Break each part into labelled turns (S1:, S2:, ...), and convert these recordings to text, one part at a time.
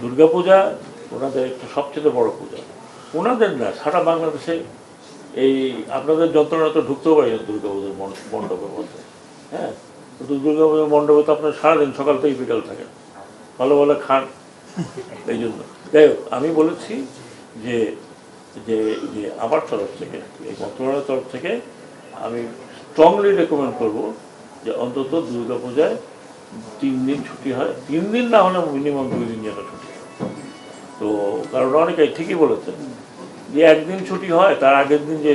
S1: দুর্গাপূজা ওনাদের একটা সবচেয়ে বড় পূজা, ওনাদের না সারা বাংলাদেশে। এই আপনাদের যন্ত্রণা তো ঢুকতেও পারি না দুর্গাপূজার মণ্ডপের মধ্যে। হ্যাঁ, কিন্তু দুর্গাপূজার মণ্ডপে তো আপনার সারাদিন সকাল থেকে বিকাল থাকেন, ভালো ভালো খান। এই জন্য যাই হোক, আমি বলেছি যে যে যে আমার তরফ থেকে, এই মন্ত্রণালয়ের তরফ থেকে আমি স্ট্রংলি রেকমেন্ড করব যে অন্তত দুর্গাপূজায় 3 দিন ছুটি হয়, 3 দিন না হলে মিনিমাম 2 দিন যেন ছুটি হয়। তো কারণ অনেকেই ঠিকই বলেছেন যে একদিন ছুটি হয়, তার আগের দিন যে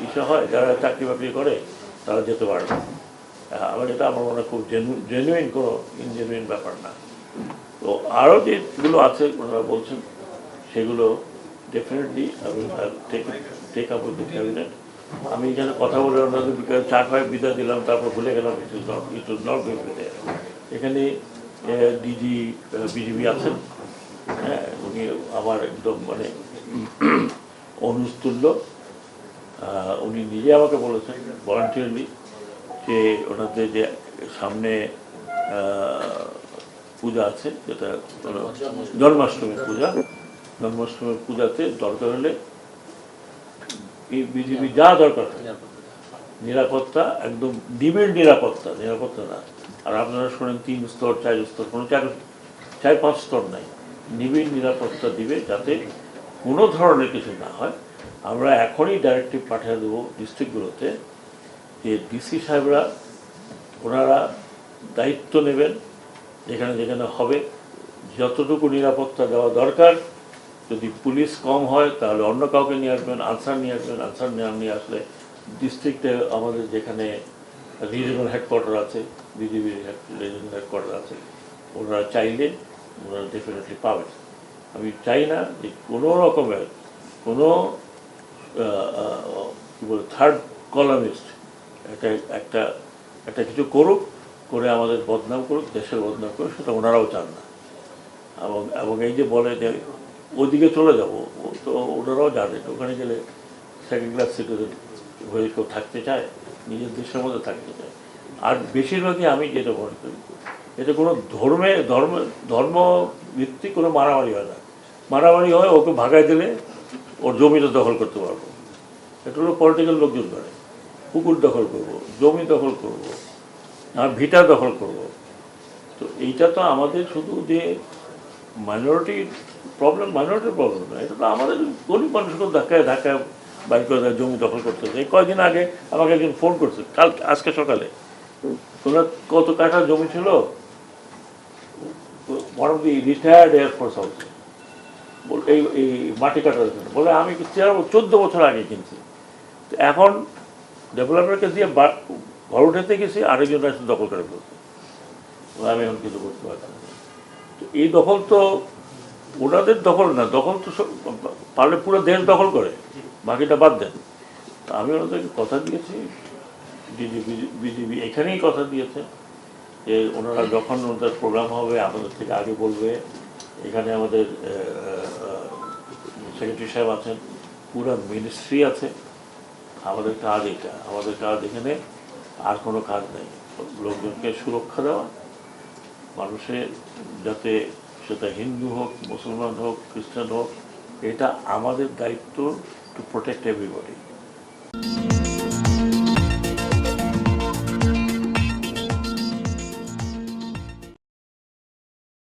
S1: ইস্যু হয়, যারা চাকরি বাকরি করে তারা যেতে পারে না। আমার এটা আমার মনে খুব জেনুইন, কোনো ইনজেনুইন ব্যাপার না। তো আরও যেগুলো আছে ওনারা বলছেন সেগুলো ডেফিনেটলি আমি take up with the cabinet. আমি এখানে কথা বলে ওনাদের চা খায় বিদায় দিলাম, তারপর ভুলে গেলাম it was not going to there. এখানে ডিজি বিজিবি আছেন, হ্যাঁ, উনি আমার একদম মানে অনুস্তুল্য। উনি নিজে আমাকে বলেছেন ভলান্টিয়ারলি যে ওনাদের যে সামনে পূজা আছে, যেটা জন্মাষ্টমীর পূজাতে দরকার হলে বিজেপি যা দরকার নিরাপত্তা, একদম নিবিড় নিরাপত্তা না। আর আপনারা শোনেন 3 স্তর 4 স্তর, কোনো 4-5 স্তর নাই, নিবিড় নিরাপত্তা দিবে যাতে কোনো ধরনের কিছু না হয়। আমরা এখনই ডাইরেক্টিভ পাঠিয়ে দেবো ডিস্ট্রিক্টগুলোতে যে ডিসি সাহেবরা ওনারা দায়িত্ব নেবেন, যেখানে যেখানে হবে যতটুকু নিরাপত্তা দেওয়া দরকার। যদি পুলিশ কম হয় তাহলে অন্য কাউকে নিয়ে আসবেন, আনসার নিয়ে আসলে ডিস্ট্রিক্টে আমাদের যেখানে রিজনাল হেডকোয়ার্টার আছে, বিজিবির রিজনাল হেডকোয়ার্টার আছে, ওনারা চাইলে ওনারা ডেফিনেটলি পাবেন। আমি চাই না যে কোনো রকমের কোনো কী বলে থার্ড কলামিস্ট একটা একটা কিছু করে আমাদের বদনাম করুক, দেশের বদনাম করুক, সেটা ওনারাও চান না। এবং এই যে বলে যে ওদিকে চলে যাবো, তো ওনারাও জানেন ওখানে গেলে সেকেন্ড ক্লাস সিটিজেন হয়ে কেউ থাকতে চায়, নিজের দেশের মধ্যে থাকতে চায়। আর বেশিরভাগই আমি যেটা মনে করি, এটা কোনো ধর্মভিত্তিক কোনো মারামারি হয় না। মারামারি হয় ওকে ভাগায় দিলে ওর জমিটা দখল করতে পারবো, এটা হলো পলিটিক্যাল লোকজন করে। পুকুর দখল করব, জমি দখল করব, আর ভিটা দখল করব। তো এইটা তো আমাদের শুধু যে মাইনরিটির প্রবলেম না, এটা তো আমাদের গরিব মানুষকে ধাক্কায় বাইর করে দেয়, জমি দখল করতে চাই। কয়েকদিন আগে আমাকে একজন ফোন করছে, আজকে সকালে, তোমরা কত কাঠা জমি ছিল one of the retired air force হাউসে, এই মাটি কাটার জন্য। বলে আমি 14 বছর আগে কিনছি, তো এখন ডেভেলপারকে দিয়ে ঘর উঠাতে গেছি, আরেকজন এসে দখল করে ফেলছে, আমি এখন কিছু করতে পারছি না। তো এই দখল তো ওনাদের দখল না, দখল তো পারলে পুরো দেশ দখল করে, বাকিটা বাদ দেন। তো আমি ওনাদেরকে কথা দিয়েছি, বিজিবি এখানেই কথা দিয়েছে যে ওনারা যখন ওনাদের প্রোগ্রাম হবে আমাদের থেকে আগে বলবে। এখানে আমাদের সেক্রেটারি সাহেব আছেন, পুরো মিনিস্ট্রি আছে। আমাদের কাজ এখানে আর কোনো কাজ নেই, লোকজনকে সুরক্ষা দেওয়া, মানুষের যাতে সেটা হিন্দু হোক, মুসলমান হোক, খ্রিস্টান হোক, এটা আমাদের দায়িত্ব টু প্রোটেক্ট এভরিবডি।